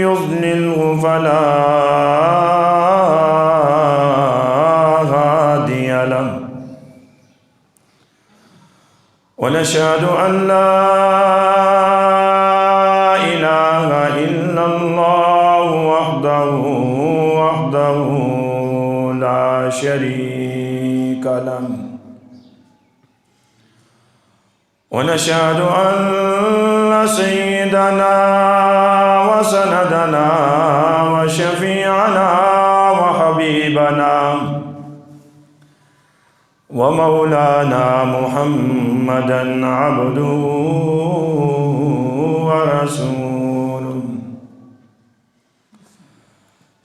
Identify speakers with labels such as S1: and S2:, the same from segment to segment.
S1: يضلله فلا هادي له ونشهد أن لا إله إلا الله وحده لا شريك له ونشهد أن سيدنا وسندنا وشفيعنا وحبيبنا ومولانا محمدا عبده ورسوله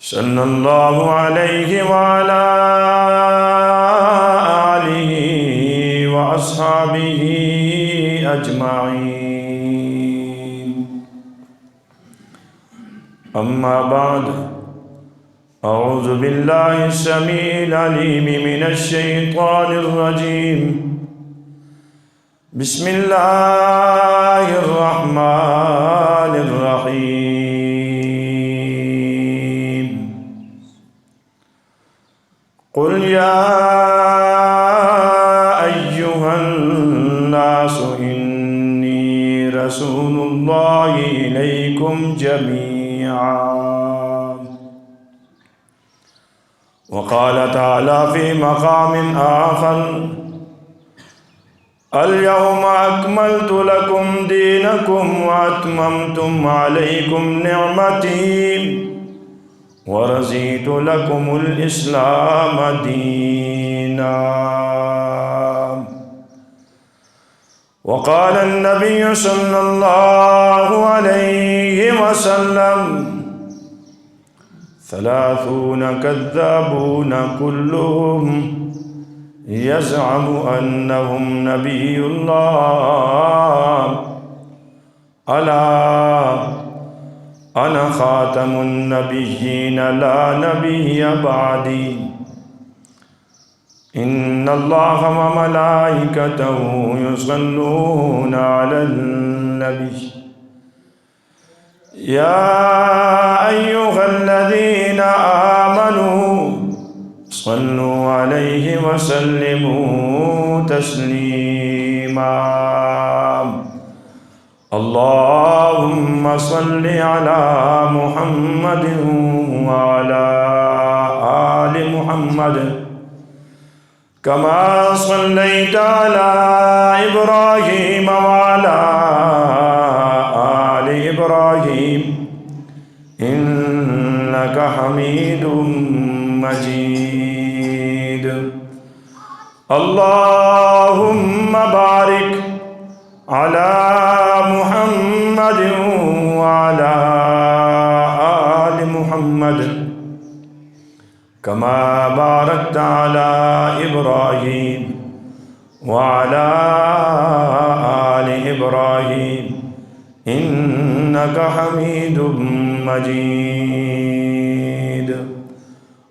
S1: صلى الله عليه وعلى آله وأصحابه أجمعين. أما بعد، أعوذ بالله السميع العليم من الشيطان الرجيم. بسم الله الرحمن الرحيم. قل يا أيها الناس إني رسول الله إليكم جميعا. وقال تعالى في مقام آخر: اليوم أكملت لكم دينكم وأتممت عليكم نعمتي ورضيت لكم الإسلام دينا. وقال النبي صلى الله عليه وسلم: 30 كذابون كلهم يزعم أنهم نبي الله، ألا أنا خاتم النبيين لا نبي بعدي. إن الله وملائكته يصلون على النبي يا أيها الذين آمنوا صلوا عليه وسلموا تسليما. اللهم صل على محمد وعلى آل محمد كما صليت على إبراهيم وعلى آل إبراهيم إنك حميد مجيد. اللهم بارك على محمد وعلى آل محمد كما باركت على إبراهيم وعلى آل إبراهيم إنك حميد مجيد.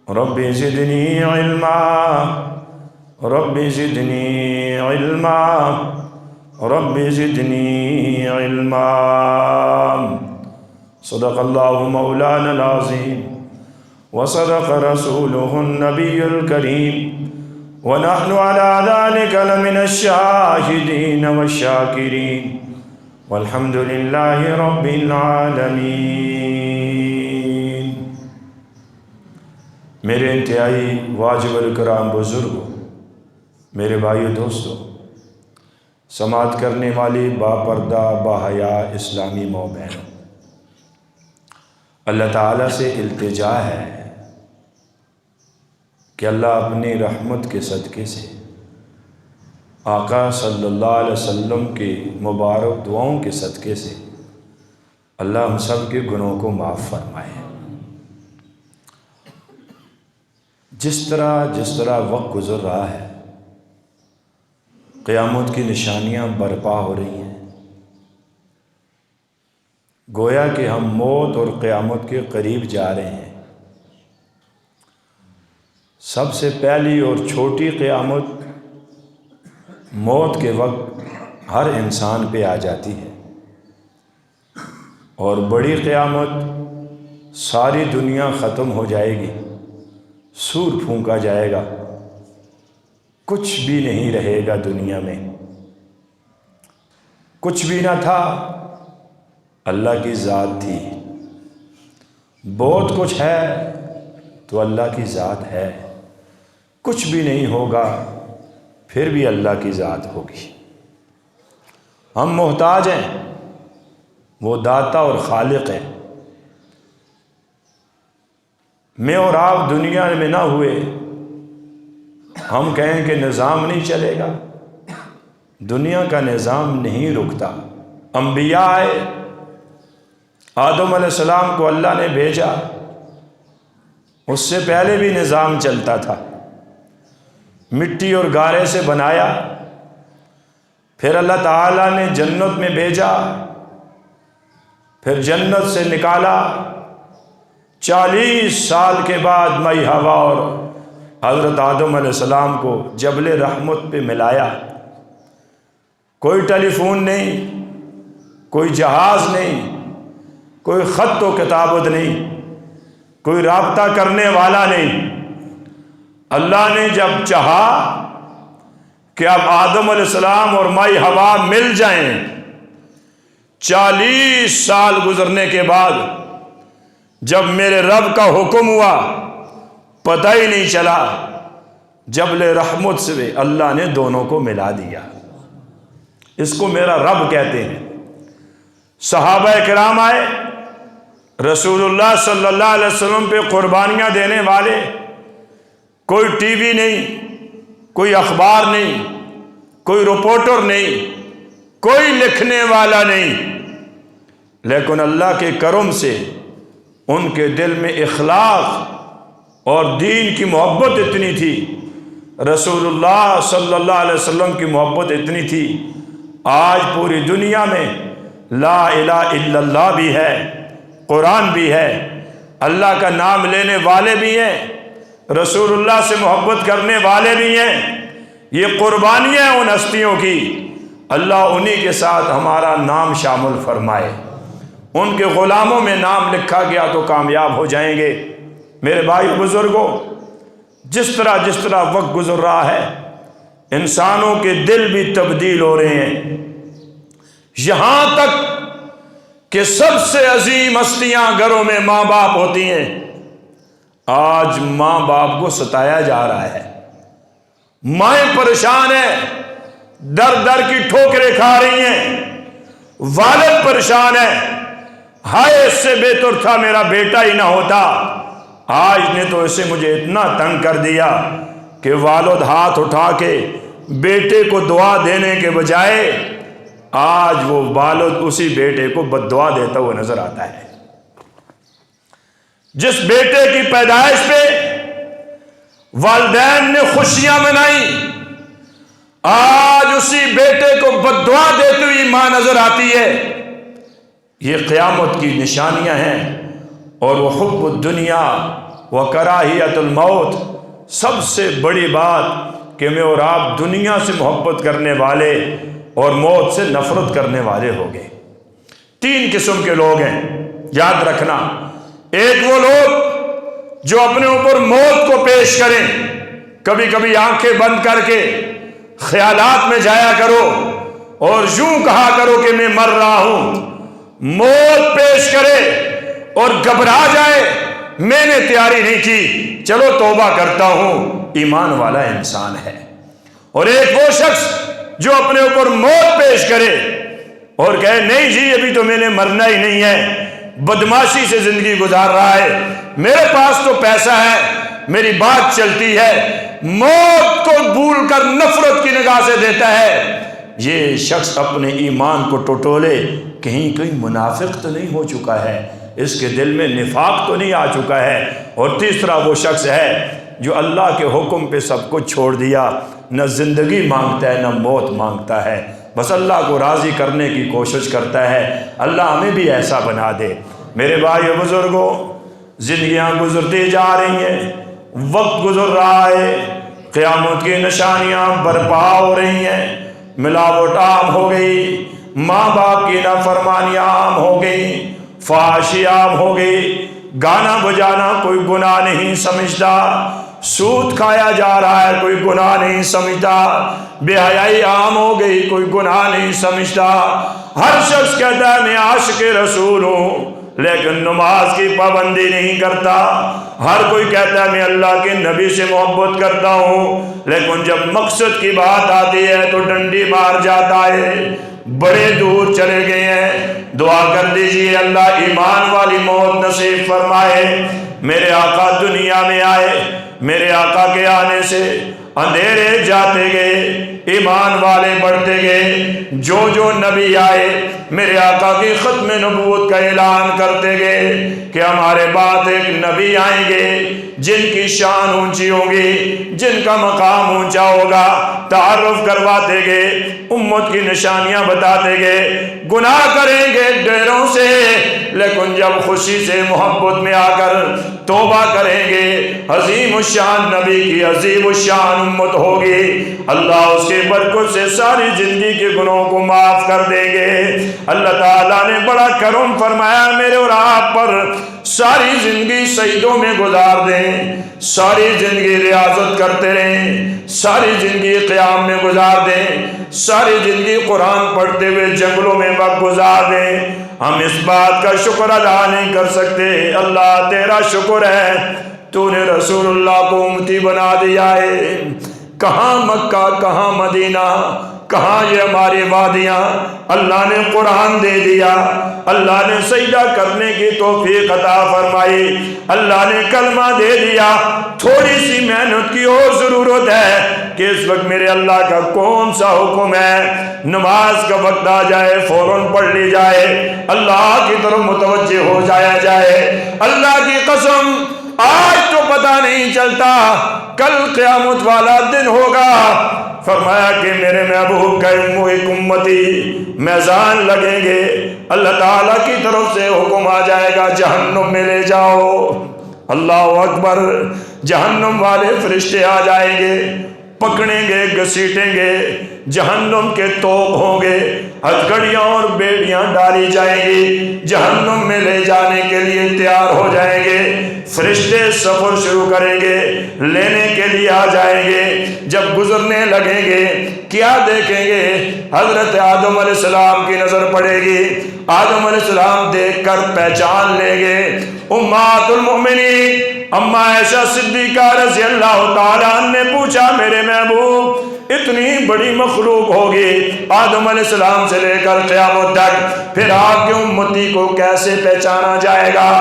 S1: رب زدني علما، رب زدني علما، رب زدني علما. صدق الله مولانا العظيم وصدق رسوله النبي الكريم، ونحن على ذلك لمن الشاهدين والشاكرين، والحمد لله رب العالمین. میرے انتہائی واجب الکرام بزرگوں، میرے بھائیو دوستوں، سماعت کرنے والی باپردہ باحیا اسلامی ماؤں بہنوں، اللہ تعالیٰ سے التجا ہے کہ اللہ اپنی رحمت کے صدقے سے آقا صلی اللہ علیہ وسلم کی مبارک دعاؤں کے صدقے سے اللہ ہم سب کے گناہوں کو معاف فرمائے. جس طرح وقت گزر رہا ہے، قیامت کی نشانیاں برپا ہو رہی ہیں. گویا کہ ہم موت اور قیامت کے قریب جا رہے ہیں. سب سے پہلی اور چھوٹی قیامت موت کے وقت ہر انسان پہ آ جاتی ہے، اور بڑی قیامت، ساری دنیا ختم ہو جائے گی، سور پھونکا جائے گا، کچھ بھی نہیں رہے گا دنیا میں، کچھ بھی نہ تھا، اللہ کی ذات تھی۔ بہت کچھ ہے تو اللہ کی ذات ہے، کچھ بھی نہیں ہوگا پھر بھی اللہ کی ذات ہوگی۔ ہم محتاج ہیں، وہ داتا اور خالق ہے۔ میں اور آپ دنیا میں نہ ہوئے، ہم کہیں کہ نظام نہیں چلے گا، دنیا کا نظام نہیں رکتا۔ انبیاء آئے، آدم علیہ السلام کو اللہ نے بھیجا، اس سے پہلے بھی نظام چلتا تھا، مٹی اور گارے سے بنایا، پھر اللہ تعالیٰ نے جنت میں بھیجا، پھر جنت سے نکالا، 40 سال کے بعد مئی ہوا اور حضرت آدم علیہ السلام کو جبل رحمت پہ ملایا۔ کوئی ٹیلی فون نہیں، کوئی جہاز نہیں، کوئی خط و کتابت نہیں، کوئی رابطہ کرنے والا نہیں۔ اللہ نے جب چاہا کہ اب آدم علیہ السلام اور مائی ہوا مل جائیں، 40 سال گزرنے کے بعد جب میرے رب کا حکم ہوا، پتہ ہی نہیں چلا، جبل رحمت سے اللہ نے دونوں کو ملا دیا۔ اس کو میرا رب کہتے ہیں۔ صحابہ کرام آئے، رسول اللہ صلی اللہ علیہ وسلم پہ قربانیاں دینے والے، کوئی ٹی وی نہیں، کوئی اخبار نہیں، کوئی رپورٹر نہیں، کوئی لکھنے والا نہیں، لیکن اللہ کے کرم سے ان کے دل میں اخلاق اور دین کی محبت اتنی تھی، رسول اللہ صلی اللہ علیہ وسلم کی محبت اتنی تھی، آج پوری دنیا میں لا الہ الا اللہ بھی ہے، قرآن بھی ہے، اللہ کا نام لینے والے بھی ہیں، رسول اللہ سے محبت کرنے والے بھی ہیں۔ یہ قربانیاں ان ہستیوں کی، اللہ انہی کے ساتھ ہمارا نام شامل فرمائے۔ ان کے غلاموں میں نام لکھا گیا تو کامیاب ہو جائیں گے۔ میرے بھائی بزرگوں، جس طرح وقت گزر رہا ہے، انسانوں کے دل بھی تبدیل ہو رہے ہیں، یہاں تک کہ سب سے عظیم ہستیاں گھروں میں ماں باپ ہوتی ہیں، آج ماں باپ کو ستایا جا رہا ہے، مائیں پریشان ہیں، در در کی ٹھوکریں کھا رہی ہیں، والد پریشان ہے، ہائے اس سے بہتر تھا میرا بیٹا ہی نہ ہوتا، آج نے تو اسے مجھے اتنا تنگ کر دیا کہ والد ہاتھ اٹھا کے بیٹے کو دعا دینے کے بجائے آج وہ والد اسی بیٹے کو بد دعا دیتا ہوا نظر آتا ہے۔ جس بیٹے کی پیدائش پہ والدین نے خوشیاں منائی، آج اسی بیٹے کو بد دعا دیتی ہوئی ماں نظر آتی ہے۔ یہ قیامت کی نشانیاں ہیں، اور وہ حب الدنیا و کراہیت الموت، سب سے بڑی بات کہ میں اور آپ دنیا سے محبت کرنے والے اور موت سے نفرت کرنے والے ہو گئے۔ 3 قسم کے لوگ ہیں، یاد رکھنا۔ ایک وہ لوگ جو اپنے اوپر موت کو پیش کریں، کبھی کبھی آنکھیں بند کر کے خیالات میں جایا کرو اور یوں کہا کرو کہ میں مر رہا ہوں، موت پیش کرے اور گھبرا جائے، میں نے تیاری نہیں کی، چلو توبہ کرتا ہوں، ایمان والا انسان ہے۔ اور ایک وہ شخص جو اپنے اوپر موت پیش کرے اور کہے نہیں جی ابھی تو میں نے مرنا ہی نہیں ہے، بدماشی سے زندگی گزار رہا ہے، میرے پاس تو پیسہ ہے، میری بات چلتی ہے، موت کو بھول کر نفرت کی نگاہ سے دیتا ہے، یہ شخص اپنے ایمان کو ٹٹولے کہیں منافق تو نہیں ہو چکا ہے، اس کے دل میں نفاق تو نہیں آ چکا ہے۔ اور تیسرا وہ شخص ہے جو اللہ کے حکم پہ سب کچھ چھوڑ دیا، نہ زندگی مانگتا ہے نہ موت مانگتا ہے، بس اللہ کو راضی کرنے کی کوشش کرتا ہے۔ اللہ ہمیں بھی ایسا بنا دے۔ میرے بھائی بزرگوں، زندگیاں گزرتی جا رہی ہیں، وقت گزر رہا ہے، قیامت کی نشانیاں برپا ہو رہی ہیں، ملاوٹ عام ہو گئی، ماں باپ کی نافرمانیاں عام ہو گئی، فحاشی عام ہو گئی، گانا بجانا کوئی گناہ نہیں سمجھتا، سود کھایا جا رہا ہے کوئی گناہ نہیں سمجھتا، بے حیائی عام ہو گئی کوئی گناہ نہیں سمجھتا۔ ہر شخص کہتا ہے میں عاشق رسول ہوں لیکن نماز کی پابندی نہیں کرتا، ہر کوئی کہتا ہے میں اللہ کے نبی سے محبت کرتا ہوں لیکن جب مقصد کی بات آتی ہے تو ڈنڈی مار جاتا ہے، بڑے دور چلے گئے ہیں۔ دعا کر دیجئے اللہ ایمان والی موت نصیب فرمائے۔ میرے آقا دنیا میں آئے، میرے آقا کے آنے سے اندھیرے جاتے گئے، ایمان والے بڑھتے گئے، جو نبی آئے میرے آقا کی ختم نبوت کا اعلان کرتے گئے کہ ہمارے بعد ایک نبی آئیں گے جن کی شان اونچی ہوگی، جن کا مقام اونچا ہوگا، تعارف کرواتے گئے، امت کی نشانیاں بتاتے گئے، گناہ کریں گے ڈیروں سے لیکن جب خوشی سے محبت میں آ کر توبہ کریں گے عظیم الشان نبی کی عظیم الشان امت ہوگی، اللہ اس کے برکت سے ساری زندگی کے گناہوں کو معاف کر دیں گے۔ اللہ تعالیٰ نے بڑا کرم فرمایا میرے اور آپ پر، ساری زندگی سجدوں میں گزار دیں، ساری زندگی ریاضت کرتے رہیں، ساری زندگی قیام میں گزار دیں، ساری زندگی قرآن پڑھتے ہوئے جنگلوں میں وقت گزار دیں، ہم اس بات کا شکر ادا نہیں کر سکتے۔ اللہ تیرا شکر ہے تو نے رسول اللہ کو امتی بنا دیا ہے۔ کہاں مکہ، کہاں مدینہ، کہاں یہ ہماری وادیاں، اللہ نے قرآن دے دیا، اللہ نے سجدہ کرنے کی توفیق عطا فرمائی، اللہ نے کلمہ دے دیا۔ تھوڑی سی محنت کی اور ضرورت ہے کہ اس وقت میرے اللہ کا کون سا حکم ہے، نماز کا وقت آ جائے فوراً پڑھ لی جائے، اللہ کی طرف متوجہ ہو جایا جائے۔ اللہ کی قسم آج تو پتہ نہیں چلتا کل قیامت والا دن ہوگا، فرمایا کہ میرے محبوب کا ایک امتی میزان لگیں گے، اللہ تعالیٰ کی طرف سے حکم آ جائے گا جہنم میں لے جاؤ، اللہ اکبر، جہنم والے فرشتے آ جائیں گے، پکڑیں گے، گھسیٹیں گے، جہنم کے توپ ہوں گے، ہتھکڑیاں اور بیڑیاں ڈالی جائیں گی، جہنم میں لے جانے کے لیے تیار ہو جائیں گے، فرشتے سفر شروع کریں گے، لینے کے لیے آ جائیں گے، جب گزرنے لگیں گے کیا دیکھیں گے؟ حضرت آدم علیہ السلام کی نظر پڑے گی، آدم علیہ السلام دیکھ کر پہچان لیں گے، امہات المؤمنین اما عائشہ صدیقہ رضی اللہ تعالیٰ عنہ نے پوچھا میرے محبوب اتنی بڑی مخلوق ہوگی آدم علیہ السلام سے لے کر قیامت تک، پھر آپ کے امتی کو کیسے پہچانا جائے گا؟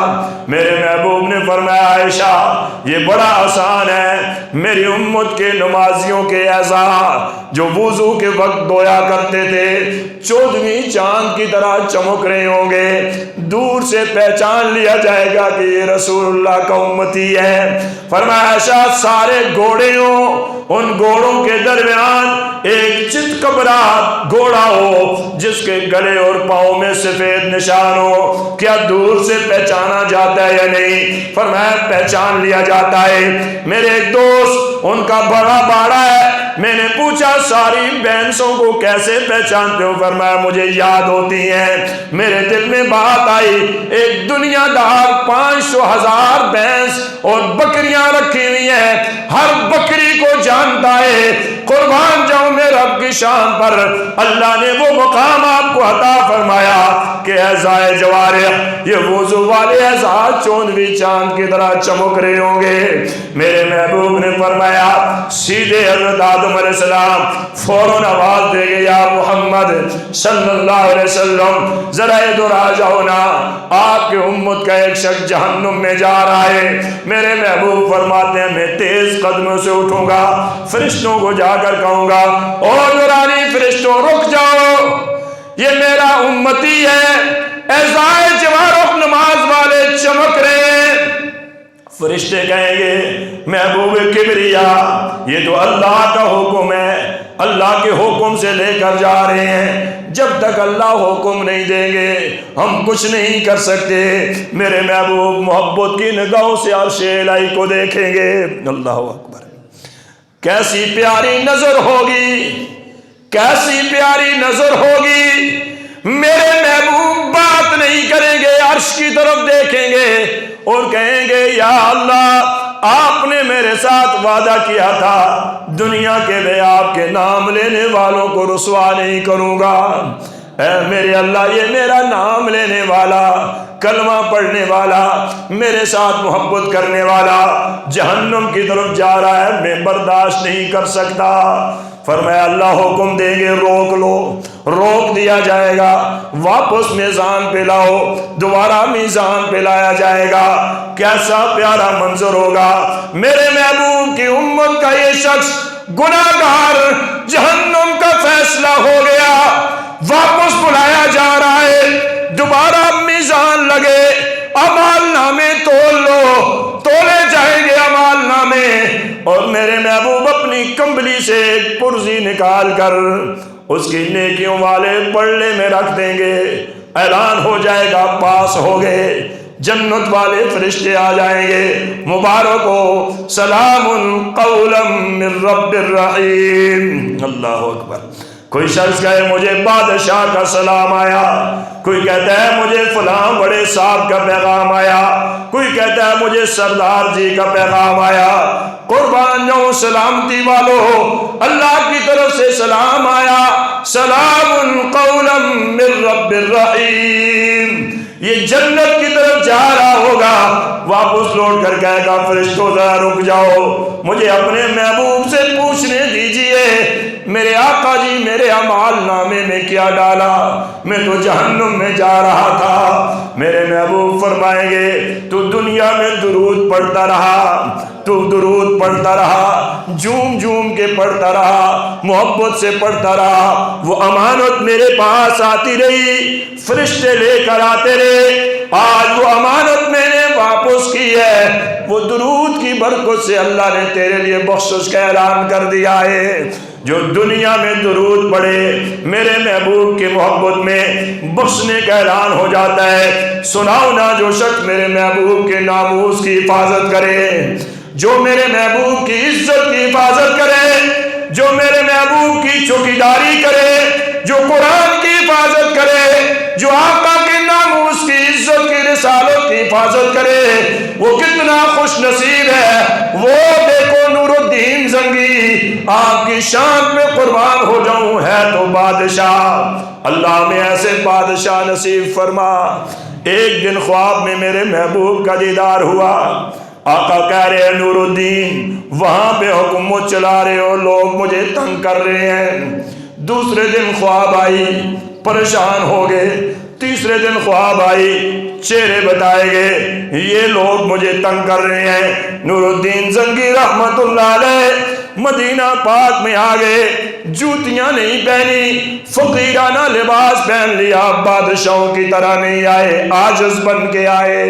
S1: میرے محبوب نے فرمایا عائشہ یہ بڑا آسان ہے، میری امت کے نمازیوں کے اعضاء جو وضو کے وقت دھویا کرتے تھے 14ویں چاند کی طرح چمک رہے ہوں گے، دور سے پہچان لیا جائے گا کہ یہ رسول اللہ کا امتی ہے۔ فرمایا عائشہ سارے گھوڑے ہوں، ان گھوڑوں کے درمیان ایک چت کبرا گھوڑا ہو جس کے گلے اور پاؤں میں سفید نشان ہو، کیا دور سے پہچانا جاتا ہے یا نہیں؟ فرمایا پہچان لیا جاتا ہے۔ میرے ایک دوست ان کا بڑا باڑا ہے، میں نے پوچھا ساری بینسوں کو کیسے پہچانتے ہو؟ فرمایا مجھے یاد ہوتی ہیں۔ میرے دل میں بات آئی ایک دنیا دار 500,000 بینس اور بکریاں رکھی ہوئی ہیں، ہر بکری کو جانتا ہے، قربان جاؤں میں رب کی شان پر۔ اللہ نے وہ مقام آپ کو عطا فرمایا کہ اعضائے جوارح یہ وضو والے اعضاء 14ویں چاند کی طرح چمک رہے ہوں گے۔ میرے محبوب نے فرمایا سیدھے حضرت آدم علیہ السلام فوراً آواز دے گئے یا محمد صلی اللہ علیہ وسلم ذرا ادھر آ جاؤ نا، آپ کے امت کا ایک شخص جہنم میں جا رہا ہے۔ میرے محبوب فرماتے ہیں میں تیز قدموں سے اٹھوں گا، فرشتوں کو جا کر کہوں گا اور نورانی فرشتوں رک جاؤ، یہ میرا امتی ہے، اعضائے جوارح نماز والے چمک رہے ہیں۔ فرشتے کہیں گے محبوب کبریا یہ تو اللہ کا حکم ہے، اللہ کے حکم سے لے کر جا رہے ہیں، جب تک اللہ حکم نہیں دیں گے ہم کچھ نہیں کر سکتے۔ میرے محبوب محبت کی نگاہوں سے عرش الہی کو دیکھیں گے، اللہ اکبر، کیسی پیاری نظر ہوگی، کیسی پیاری نظر ہوگی۔ میرے محبوب بات نہیں کریں گے، عرش کی طرف دیکھیں گے اور کہیں گے یا اللہ آپ نے میرے ساتھ وعدہ کیا تھا دنیا کے میں آپ کے نام لینے والوں کو رسوا نہیں کروں گا، اے میرے اللہ یہ میرا نام لینے والا، کلمہ پڑھنے والا، میرے ساتھ محبت کرنے والا جہنم کی طرف جا رہا ہے، میں برداشت نہیں کر سکتا۔ فرمایا اللہ حکم دیں گے روک لو، روک دیا جائے گا، واپس میزان پہ لاؤ، دوبارہ میزان پہ لایا جائے گا۔ کیسا پیارا منظر ہوگا، میرے محبوب کی امت کا یہ شخص گناہگار، جہنم کا فیصلہ ہو گیا، واپس بلایا جا رہا ہے، دوبارہ میزان لگے، اعمال نامے تول لو، تولے جائیں گے اعمال نامے، اور میرے محبوب اپنی کمبلی سے ایک پرزی نکال کر اس کی نیکیوں والے پلڑے میں رکھ دیں گے، اعلان ہو جائے گا پاس ہو گئے، جنت والے فرشتے آ جائیں گے، مبارک ہو سلام قولا من رب الرحیم۔ اللہ اکبر۔ کوئی شخص کہے مجھے بادشاہ کا سلام آیا، کوئی کہتا ہے مجھے فلاں بڑے صاحب کا پیغام آیا، کوئی کہتا ہے مجھے سردار جی کا پیغام آیا، قربان جاؤں سلامتی والو، اللہ کی طرف سے سلام آیا، سلام قولا من رب الرحیم۔ یہ جنت کی طرف جا رہا ہوگا، واپس لوٹ کر کہے گا فرشتوں ذرا رک جاؤ، مجھے اپنے محبوب سے پوچھنے دیجئے میرے آقا جی میرے اعمال نامے میں کیا ڈالا، میں تو جہنم میں جا رہا تھا۔ میرے محبوب فرمائیں گے تو دنیا میں درود پڑھتا رہا، تو درود پڑھتا رہا، جھوم جھوم کے پڑھتا رہا، محبت سے پڑھتا رہا، وہ امانت میرے پاس آتی رہی، فرشتے لے کر آتے رہے، آج وہ امانت میں نے واپس کی ہے، وہ درود کی برکت سے اللہ نے تیرے لیے بخشش کا اعلان کر دیا ہے۔ جو دنیا میں درود پڑھے میرے محبوب کی محبت میں بخشنے کا اعلان ہو جاتا ہے۔ سناؤ نا جو شخص میرے محبوب کے ناموس کی حفاظت کرے، جو میرے محبوب کی عزت کی حفاظت کرے، جو میرے محبوب کی چوکیداری کرے، جو قرآن کی حفاظت کرے، جو آقا کے ناموس کی عزت کی رسالت کی حفاظت کرے، وہ کتنا خوش نصیب ہے۔ وہ دیکھو نور الدین زنگی، آپ کی شان میں قربان ہو جاؤں، ہے تو بادشاہ، اللہ میں ایسے بادشاہ نصیب فرما۔ ایک دن خواب میں میرے محبوب کا دیدار ہوا، آقا کہہ رہے ہیں نور الدین وہاں پہ حکومت چلا رہے ہو، لوگ مجھے تنگ کر رہے ہیں۔ دوسرے دن خواب آئی، پریشان ہو گئے، تیسرے دن خواب آئی، چہرے بتائے گئے یہ لوگ مجھے تنگ کر رہے ہیں۔ نور الدین زنگی رحمت اللہ علیہ مدینہ پاک میں آ گئے، جوتیاں نہیں پہنی، فقیرانہ لباس پہن لیا، بادشاہوں کی طرح نہیں آئے، عاجز بن کے آئے۔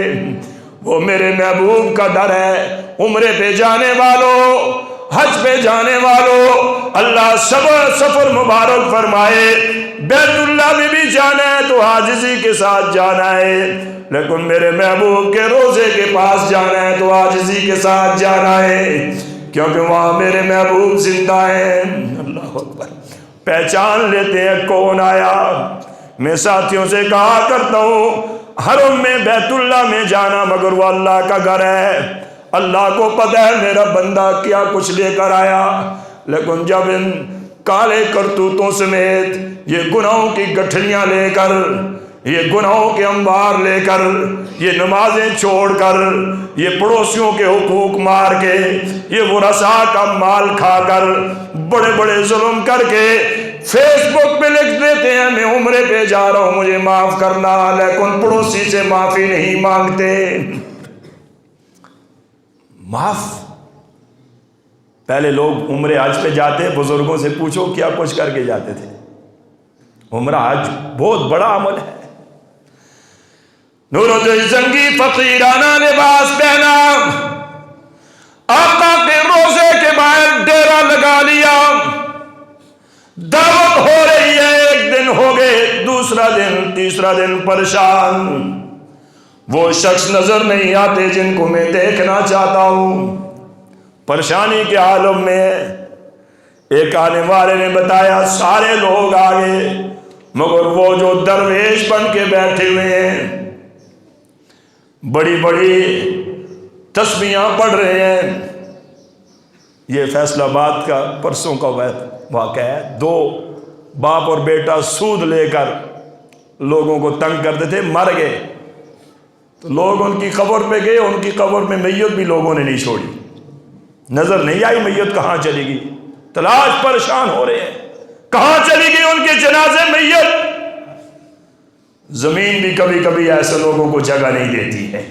S1: وہ میرے محبوب کا در ہے، عمرے پہ جانے والوں، حج پہ جانے والوں، اللہ سفر مبارک فرمائے۔ بیت اللہ میں بھی جانا ہے تو عاجزی کے ساتھ جانا ہے، لیکن میرے محبوب کے روزے کے پاس جانا ہے تو عاجزی کے ساتھ جانا ہے، کیونکہ وہاں میرے محبوب زندہ ہیں۔ اللہ اکبر۔ پہچان لیتے ہیں کون آیا۔ میں ساتھیوں سے کہا کرتا ہوں حرم میں بیت اللہ میں جانا مگر وہ اللہ کا گھر ہے، اللہ کو پتہ ہے میرا بندہ کیا کچھ لے کر آیا، لیکن جب ان کالے کرتوتوں سمیت یہ گناہوں کی گٹھلیاں لے کر، یہ گناہوں کے انبار لے کر، یہ نمازیں چھوڑ کر، یہ پڑوسیوں کے حقوق مار کے، یہ ورثاء کا مال کھا کر، بڑے بڑے ظلم کر کے فیس بک پہ لکھ دیتے ہیں میں عمرے پہ جا رہا ہوں مجھے معاف کرنا، لیکن پڑوسی سے معافی نہیں مانگتے۔ معاف، پہلے لوگ عمرے حج پہ جاتے، بزرگوں سے پوچھو کیا کچھ کر کے جاتے تھے۔ عمرہ حج بہت بڑا عمل ہے۔ نور الدین زنگی فقیرانہ لباس پہنا، آقا کے روزے کے باہر ڈیرا لگا لیا، دعوت ہو رہی ہے، ایک دن ہو گئے، دوسرا دن، تیسرا دن، پریشان، وہ شخص نظر نہیں آتے جن کو میں دیکھنا چاہتا ہوں، پریشانی کے عالم میں۔ ایک آنے والے نے بتایا سارے لوگ آگے مگر وہ جو درویش بن کے بیٹھے ہوئے ہیں بڑی بڑی تسبیحاں پڑھ رہے ہیں۔ یہ فیصل آباد کا پرسوں کا واقعہ ہے، 2 باپ اور بیٹا سود لے کر لوگوں کو تنگ کرتے تھے، مر گئے تو لوگ ان کی قبر پہ گئے، ان کی قبر میں میت بھی لوگوں نے نہیں چھوڑی، نظر نہیں آئی میت کہاں چلی گئی، تلاش پریشان ہو رہے ہیں کہاں چلی گئی ان کے جنازے میت۔ زمین بھی کبھی کبھی ایسے لوگوں کو جگہ نہیں دیتی ہے،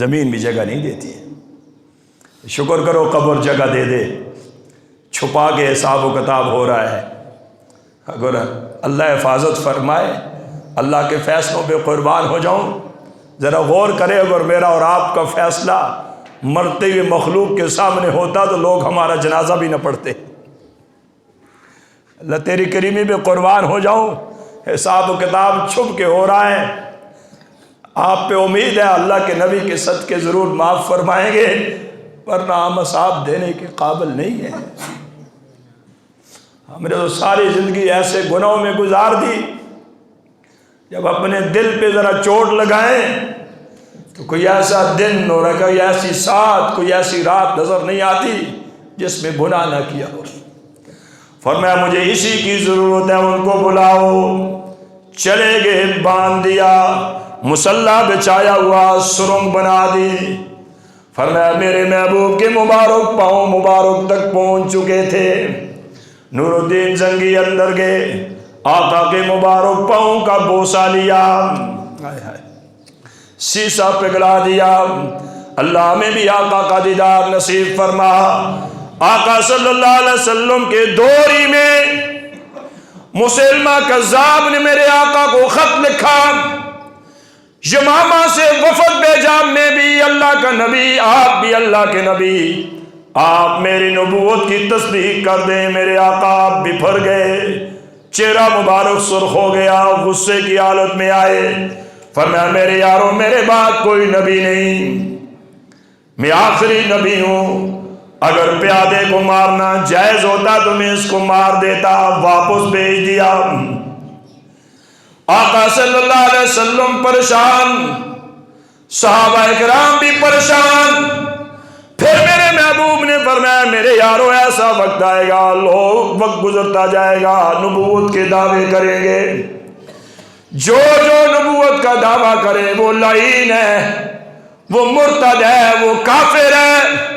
S1: زمین بھی جگہ نہیں دیتی ہے۔ شکر کرو قبر جگہ دے دے، چھپا کے حساب و کتاب ہو رہا ہے۔ اگر اللہ حفاظت فرمائے، اللہ کے فیصلوں پہ قربان ہو جاؤں، ذرا غور کرے، اگر میرا اور آپ کا فیصلہ مرتے ہوئے مخلوق کے سامنے ہوتا تو لوگ ہمارا جنازہ بھی نہ پڑھتے۔ اللہ تیری کریمی پہ قربان ہو جاؤں، حساب و کتاب چھپ کے ہو رہا ہے، آپ پہ امید ہے اللہ کے نبی کے صدقے ضرور معاف فرمائیں گے، ورنہ ہم حساب دینے کے قابل نہیں ہیں۔ ہم نے تو ساری زندگی ایسے گناہوں میں گزار دی، جب اپنے دل پہ ذرا چوٹ لگائیں تو کوئی ایسا دن اور کوئی ایسی ساتھ، کوئی ایسی رات نظر نہیں آتی جس میں گناہ نہ کیا ہو۔ فرمایا مجھے اسی کی ضرورت ہے، ان کو بلاؤ۔ چلے گئے، باندھ دیا، مصلی بچھایا ہوا، سرنگ بنا دی۔ فرمایا میرے محبوب کے مبارک پاؤں مبارک تک پہنچ چکے تھے۔ نور الدین زنگی اندر گئے، آقا کے مبارک پاؤں کا بوسہ لیا، سیسا پگھلا دیا۔ اللہ میں بھی آقا کا دیدار نصیب فرما۔ آقا صلی اللہ علیہ وسلم کے دوری میں مسلمہ کذاب نے میرے آقا کو خط لکھا، یمامہ سے وفد بھیجا، میں بھی اللہ کا نبی، آپ بھی اللہ کے نبی، آپ میری نبوت کی تصدیق کر دیں۔ میرے آقا بپھر گئے، چہرہ مبارک سرخ ہو گیا، غصے کی حالت میں آئے۔ فرمایا میرے یاروں، میرے بعد کوئی نبی نہیں، میں آخری نبی ہوں، اگر پیادے کو مارنا جائز ہوتا تو میں اس کو مار دیتا، واپس بھیج دیا۔ آقا صلی اللہ علیہ وسلم پریشان، صحابہ کرام بھی پریشان۔ پھر میرے محبوب نے فرمایا میرے یارو ایسا وقت آئے گا، لوگ وقت گزرتا جائے گا، نبوت کے دعوے کریں گے، جو نبوت کا دعویٰ کرے وہ لعین ہے، وہ مرتد ہے، وہ کافر ہے۔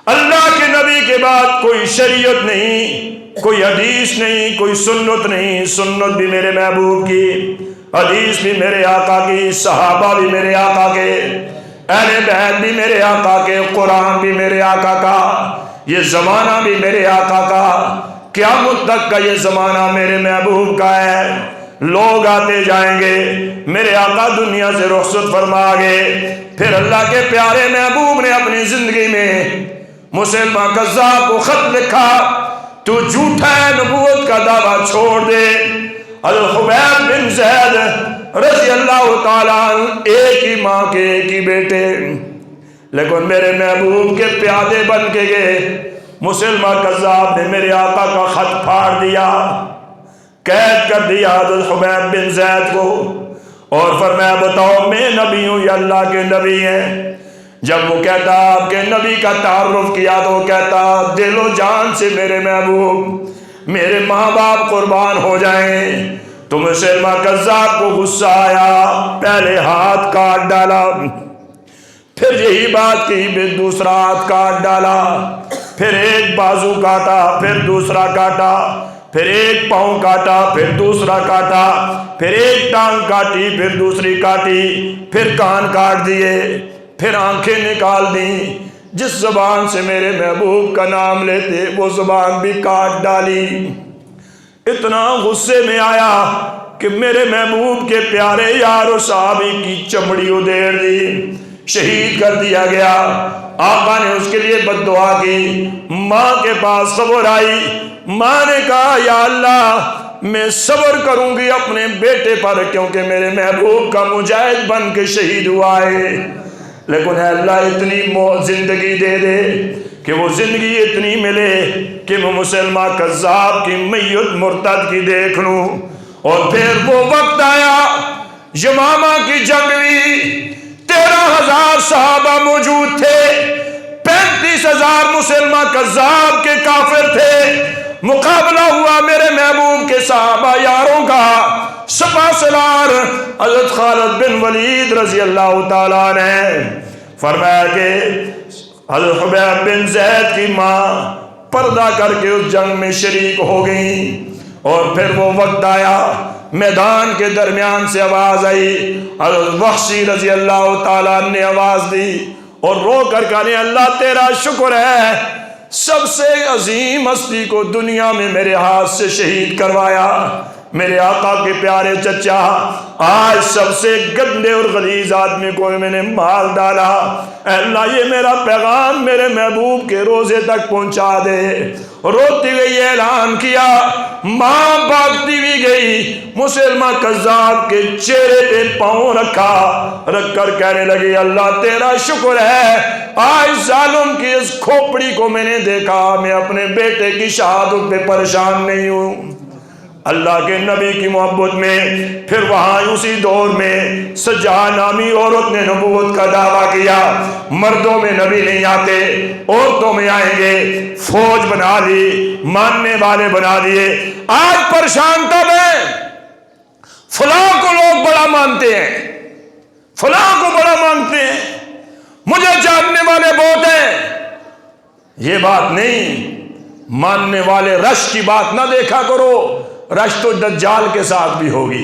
S1: اللہ کے نبی کے بعد کوئی شریعت نہیں، کوئی حدیث نہیں، کوئی سنت نہیں، سنت بھی میرے محبوب کی، حدیث بھی میرے آقا کی، صحابہ بھی میرے آقا کے، اہل بیت بھی میرے آقا کے، قرآن بھی میرے آقا کا، یہ زمانہ بھی میرے آقا کا، قیامت تک کا یہ زمانہ میرے محبوب کا ہے۔ لوگ آتے جائیں گے، میرے آقا دنیا سے رخصت فرما گئے۔ پھر اللہ کے پیارے محبوب نے اپنی زندگی میں مسلمہ کذاب کو خط لکھا، تو جھوٹا ہے، نبوت کا دعویٰ چھوڑ دے۔ حضرت خبیب بن زید رضی اللہ تعالیٰ عنہ ایک ہی ماں کے ایک ہی بیٹے، لیکن میرے محبوب کے پیادے بن کے گئے۔ مسلمہ کذاب نے میرے آقا کا خط پھاڑ دیا، قید کر دیا حضرت خبیب بن زید کو، اور فرمایا بتاؤ میں نبی ہوں یا اللہ کے نبی ہیں؟ جب وہ کہتا آپ کے نبی کا تعارف کیا تو وہ کہتا دل و جان سے میرے محبوب میرے ماں باپ قربان ہو جائیں۔ تو مسلمہ کذاب کو غصہ آیا، پہلے ہاتھ کاٹ ڈالا، پھر یہی بات کی، پھر دوسرا ہاتھ کاٹ ڈالا، پھر ایک بازو کاٹا، پھر دوسرا کاٹا، پھر ایک پاؤں کاٹا، پھر دوسرا کاٹا، پھر ایک ٹانگ کاٹی، پھر دوسری کاٹی، پھر کان کاٹ دیے، پھر آنکھیں نکال دیں۔ جس زبان سے میرے محبوب کا نام لیتے وہ زبان بھی کاٹ ڈالی۔ اتنا غصے میں آیا کہ میرے محبوب کے پیارے یار و صحابی کی چمڑی ادھیڑ دی، شہید کر دیا گیا۔ آقا نے اس کے لیے بد دعا کی۔ ماں کے پاس خبر آئی، ماں نے کہا یا اللہ میں صبر کروں گی اپنے بیٹے پر، کیونکہ میرے محبوب کا مجاہد بن کے شہید ہوا ہے، لیکن اے اللہ اتنی زندگی دے دے کہ وہ زندگی اتنی ملے کہ میں مسلمہ کذاب کی میت مرتد کی دیکھ لوں۔ اور پھر وہ وقت آیا، یمامہ کی جنگ ہوئی، کذاب کے کافر تھے، مقابلہ ہوا میرے محبوب کے صحابہ یاروں کا، سپہ سالار حضرت خالد بن ولید رضی اللہ تعالیٰ نے فرمایا کہ حضرت حبیب بن زید کی ماں پردہ کر کے اس جنگ میں شریک ہو گئی، اور پھر وہ وقت آیا میدان کے درمیان سے آواز آئی، حضرت وحشی رضی اللہ تعالیٰ نے آواز دی اور رو کر کہنے اللہ تیرا شکر ہے، سب سے عظیم ہستی کو دنیا میں میرے ہاتھ سے شہید کروایا، میرے آقا کے پیارے چچا، آج سب سے گندے اور غلیظ آدمی کو میں نے مال ڈالا، اے اللہ یہ میرا پیغام میرے محبوب کے روزے تک پہنچا دے۔ روتی گئی اعلان کیا، ماں بھاگتی بھی گئی، مسلمہ کذاب کے چہرے پہ پاؤں رکھ کر کہنے لگی اللہ تیرا شکر ہے، آج ظالم کی اس کھوپڑی کو میں نے دیکھا، میں اپنے بیٹے کی شہادت پہ پریشان نہیں ہوں۔ اللہ کے نبی کی محبت میں پھر وہاں اسی دور میں سجا نامی عورت نے نبوت کا دعویٰ کیا، مردوں میں نبی نہیں آتے عورتوں میں آئیں گے، فوج بنا لی، ماننے والے بنا دیے۔ آج پریشان تب ہے، فلاں کو لوگ بڑا مانتے ہیں، فلاں کو بڑا مانتے ہیں، مجھے جاننے والے بہت ہیں۔ یہ بات نہیں، ماننے والے رش کی بات نہ دیکھا کرو، رش تو دجال کے ساتھ بھی ہوگی،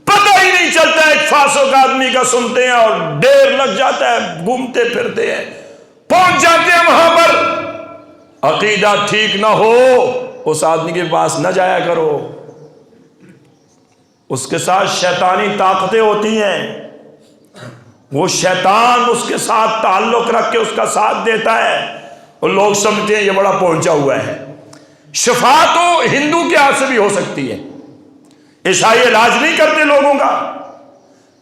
S1: پتہ ہی نہیں چلتا ایک فاسق آدمی کا سنتے ہیں اور دیر لگ جاتا ہے، گھومتے پھرتے ہیں، پہنچ جاتے ہیں وہاں پر۔ عقیدہ ٹھیک نہ ہو اس آدمی کے پاس نہ جایا کرو، اس کے ساتھ شیطانی طاقتیں ہوتی ہیں، وہ شیطان اس کے ساتھ تعلق رکھ کے اس کا ساتھ دیتا ہے، اور لوگ سمجھتے ہیں یہ بڑا پہنچا ہوا ہے۔ شفا تو ہندو کے ہاتھ سے بھی ہو سکتی ہے، عیسائی علاج نہیں کرتے لوگوں کا،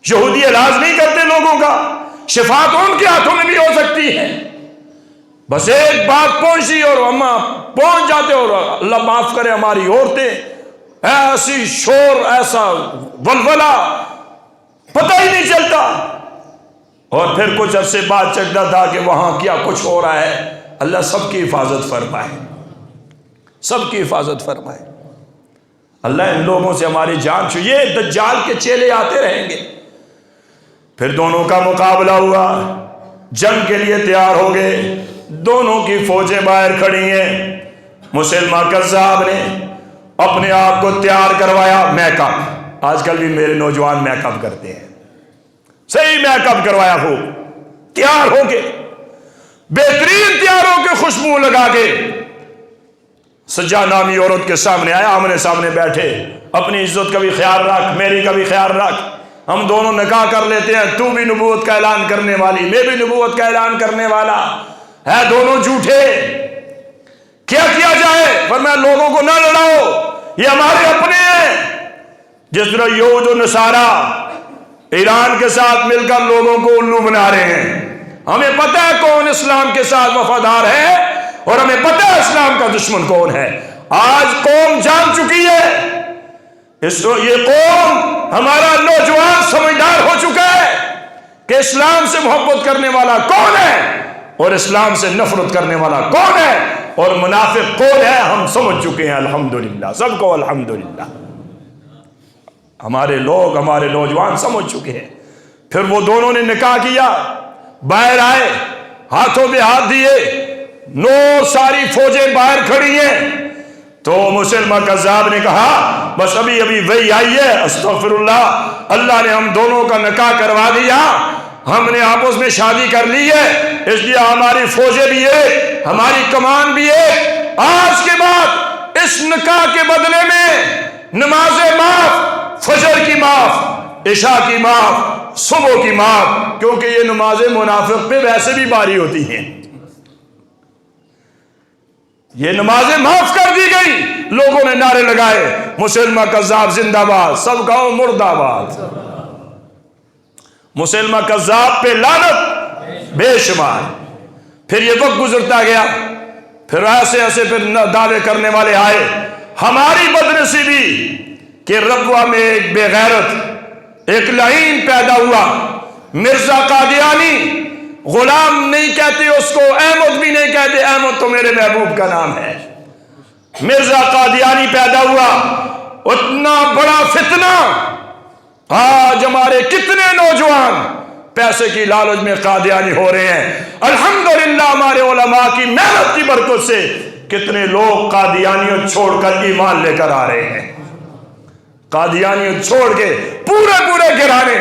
S1: یہودی علاج نہیں کرتے لوگوں کا، شفا تو ان کے ہاتھوں میں بھی ہو سکتی ہے۔ بس ایک بات پہنچی اور ہم پہنچ جاتے، اور اللہ معاف کرے ہماری عورتیں ایسی شور، ایسا ولولہ، پتہ ہی نہیں چلتا، اور پھر کچھ عرصے بعد چلتا تھا کہ وہاں کیا کچھ ہو رہا ہے۔ اللہ سب کی حفاظت فرمائے، سب کی حفاظت فرمائے۔ اللہ ان لوگوں سے ہماری جان چھو، یہ دجال کے چیلے آتے رہیں گے۔ پھر دونوں کا مقابلہ ہوا، جنگ کے لیے تیار ہو گئے، دونوں کی فوجیں باہر کھڑی ہیں۔ مسلمہ کذاب نے اپنے آپ کو تیار کروایا، میک اپ، آج کل بھی میرے نوجوان میک اپ کرتے ہیں، صحیح میک اپ کروایا، خوب تیار ہو کے، بہترین تیار ہو کے، خوشبو لگا کے سجا نامی عورت کے سامنے آیا، آمنے سامنے بیٹھے، اپنی عزت کا بھی خیال رکھ، میری کا بھی خیال رکھ، ہم دونوں نکاح کر لیتے ہیں، تو بھی نبوت کا اعلان کرنے والی، میں بھی نبوت کا اعلان کرنے والا ہے، دونوں جھوٹے، کیا کیا جائے؟ فرمایا لوگوں کو نہ لڑاؤ، یہ ہمارے اپنے ہیں۔ جس طرح یہود و نصارہ ایران کے ساتھ مل کر لوگوں کو الو بنا رہے ہیں، ہمیں پتہ ہے کون اسلام کے ساتھ وفادار ہے اور ہمیں پتہ ہے اسلام کا دشمن کون ہے۔ آج قوم جان چکی ہے، یہ قوم، ہمارا نوجوان سمجھدار ہو چکا ہے کہ اسلام سے محبت کرنے والا کون ہے اور اسلام سے نفرت کرنے والا کون ہے اور منافق کون ہے، ہم سمجھ چکے ہیں الحمدللہ، سب کو الحمدللہ، ہمارے لوگ، ہمارے نوجوان سمجھ چکے ہیں۔ پھر وہ دونوں نے نکاح کیا، باہر آئے، ہاتھوں پہ ہاتھ دیے، ساری فوجیں باہر کھڑی ہیں، تو مسلمہ کذاب نے کہا بس ابھی وہی آئی ہے، استغفر اللہ، اللہ نے ہم دونوں کا نکاح کروا دیا، ہم نے آپس میں شادی کر لی ہے، اس لیے ہماری فوجیں بھی ہے، ہماری کمان بھی ہے، آج کے بعد اس نکاح کے بدلے میں نمازیں معاف، فجر کی معاف، عشاء کی معاف، صبح کی معاف، کیونکہ یہ نمازیں منافق پہ ویسے بھی باری ہوتی ہیں، یہ نمازیں معاف کر دی گئی۔ لوگوں نے نعرے لگائے، مسلمہ کذاب زندہ باد، سب کہو مردہ باد، مسلمہ کذاب پہ لعنت بے شمار۔ پھر یہ وقت گزرتا گیا، پھر ایسے ایسے پھر دعوے کرنے والے آئے، ہماری بدنصیبی کہ ربوہ میں ایک بے غیرت، ایک لعین پیدا ہوا، مرزا قادیانی، غلام نہیں کہتے اس کو، احمد بھی نہیں کہتے، احمد تو میرے محبوب کا نام ہے۔ مرزا قادیانی پیدا ہوا، اتنا بڑا فتنہ، آج ہمارے کتنے نوجوان پیسے کی لالچ میں قادیانی ہو رہے ہیں۔ الحمدللہ ہمارے علماء کی محنت کی برکت سے کتنے لوگ قادیانیوں چھوڑ کر ایمان لے کر آ رہے ہیں۔ قادیانیوں چھوڑ کے پورے گھرانے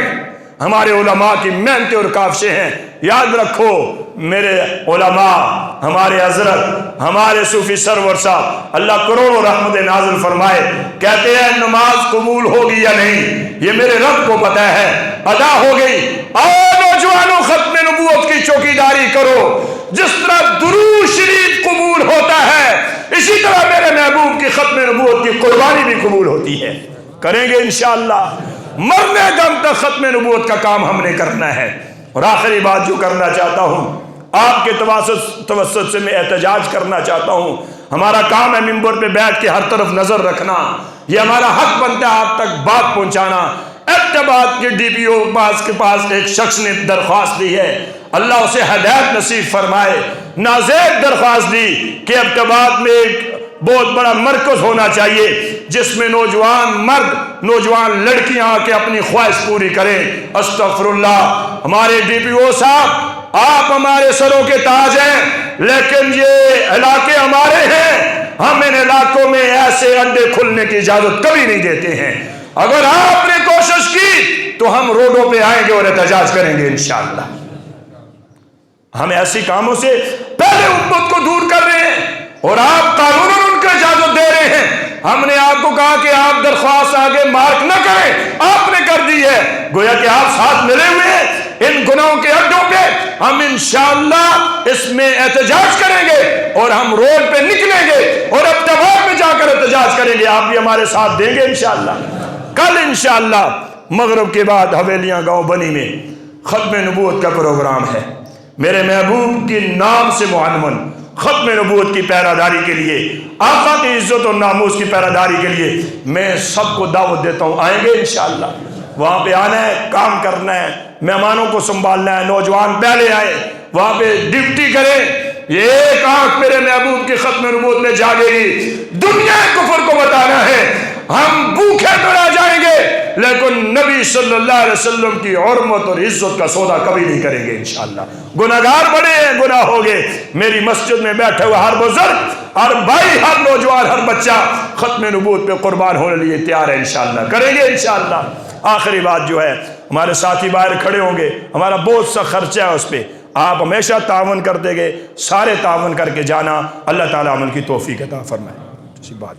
S1: ہمارے علماء کی محنتیں اور کاوشیں ہیں۔ یاد رکھو میرے علماء، ہمارے حضرت، ہمارے صوفی سرور صاحب، اللہ کروڑوں رحمت نازل فرمائے، کہتے ہیں نماز قبول ہوگی یا نہیں یہ میرے رب کو پتہ ہے، ادا ہو گئی۔ آؤ نوجوانوں ختم نبوت کی چوکیداری کرو، جس طرح درود شریف قبول ہوتا ہے اسی طرح میرے محبوب کی ختم نبوت کی قربانی بھی قبول ہوتی ہے۔ کریں گے انشاءاللہ، مرنے دم تک ختم نبوت کا کام ہم نے کرنا ہے۔ اور آخری بات جو کرنا چاہتا ہوں، آپ کے توسط سے میں احتجاج کرنا چاہتا ہوں۔ ہمارا کام ہے ممبر پہ بیٹھ کے ہر طرف نظر رکھنا، یہ ہمارا حق بنتا ہے آپ تک بات پہنچانا۔ ابتباد کے ڈی پی او کے پاس ایک شخص نے درخواست دی ہے، اللہ اسے ہدایت نصیب فرمائے، نازیب درخواست دی کہ ابتباد میں ایک بہت بڑا مرکز ہونا چاہیے جس میں نوجوان مرد، نوجوان لڑکیاں آ کے اپنی خواہش پوری کریں۔ استغفر اللہ، ہمارے ڈی پی او صاحب آپ ہمارے سروں کے تاج ہیں، لیکن یہ علاقے ہمارے ہیں، ہم ان علاقوں میں ایسے اڈے کھلنے کی اجازت کبھی نہیں دیتے ہیں۔ اگر آپ نے کوشش کی تو ہم روڈوں پہ آئیں گے اور احتجاج کریں گے انشاءاللہ۔ ہم ایسی کاموں سے پہلے امت کو دور کر رہے ہیں اور آپ قانون ان کو اجازت دے رہے ہیں۔ ہم نے آپ کو کہا کہ آپ درخواست آگے مارک نہ کریں، آپ نے کر دی ہے، گویا کہ آپ ساتھ ملے ہوئے ہیں ان گناہوں کے اڈوں پہ۔ ہم انشاءاللہ اس میں احتجاج کریں گے اور ہم روڈ پہ نکلیں گے اور ابتباد میں جا کر احتجاج کریں گے، آپ بھی ہمارے ساتھ دیں گے انشاءاللہ۔ کل انشاءاللہ مغرب کے بعد حویلیاں گاؤں بنی میں ختم نبوت کا پروگرام ہے۔ میرے محبوب کی نام سے معنون ختم نبوت کی پیراداری کے لیے، آقا کی عزت اور ناموس کی پیراداری کے لیے میں سب کو دعوت دیتا ہوں، آئیں گے انشاءاللہ۔ وہاں پہ آنا ہے، کام کرنا ہے، مہمانوں کو سنبھالنا ہے، نوجوان پہلے آئے، وہاں پہ ڈیوٹی کریں۔ یہ ایک آنکھ میرے محبوب کی ختم نبوت میں جاگے گی، دنیا کفر کو بتانا ہے ہم بھوکے تو رہ جائیں گے لیکن نبی صلی اللہ علیہ وسلم کی حرمت اور عزت کا سودا کبھی نہیں کریں گے انشاءاللہ۔ گناہگار بڑے ہیں، گناہ ہوگے، میری مسجد میں بیٹھے ہوئے ہر بزرگ، ہر بھائی، ہر نوجوان، ہر بچہ ختم نبوت پہ قربان ہونے لیے تیار ہے انشاءاللہ، کریں گے انشاءاللہ۔ آخری بات جو ہے، ہمارے ساتھی باہر کھڑے ہوں گے، ہمارا بہت سا خرچہ ہے اس پہ، آپ ہمیشہ تعاون کرتے گئے، سارے تعاون کر کے جانا، اللہ تعالیٰ عمل کی توفیق عطا فرمائے۔ اسی بات